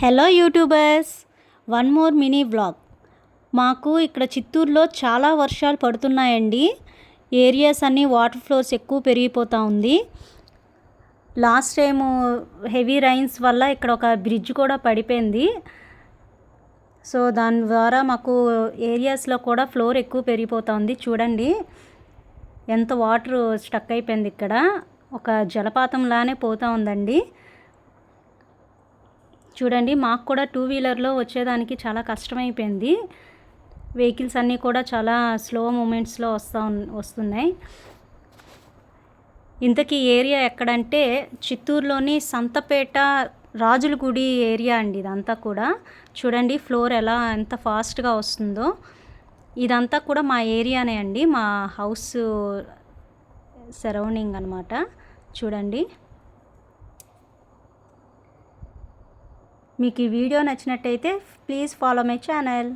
Hello YouTubers, one more mini vlog. మాకు ఇక్కడ చిత్తూరులో చాలా వర్షాలు పడుతున్నాయండి. ఏరియాస్ అన్నీ వాటర్ ఫ్లోస్ ఎక్కువ పెరిగిపోతూ ఉంది. లాస్ట్ టైము హెవీ రైన్స్ వల్ల ఇక్కడ ఒక బ్రిడ్జ్ కూడా పడిపోయింది. సో దాని ద్వారా మాకు ఏరియాస్లో కూడా ఫ్లోర్ ఎక్కువ పెరిగిపోతూ ఉంది. చూడండి ఎంత వాటర్ స్టక్ అయిపోయింది. ఇక్కడ ఒక జలపాతంలానే పోతూ ఉందండి. చూడండి మాకు కూడా టూ వీలర్లో వచ్చేదానికి చాలా కష్టమైపోయింది. వెహికల్స్ అన్నీ కూడా చాలా స్లో మూమెంట్స్లో వస్తున్నాయి. ఇంతకీ ఏరియా ఎక్కడంటే చిత్తూరులోని సంతపేట రాజుల గుడి ఏరియా అండి. ఇదంతా కూడా చూడండి ఫ్లోర్ ఎంత ఫాస్ట్గా వస్తుందో. ఇదంతా కూడా మా ఏరియానే అండి, మా హౌస్ సరౌండింగ్ అనమాట. చూడండి, మీకు ఈ వీడియో నచ్చినట్టయితే ప్లీజ్ ఫాలో మై ఛానల్.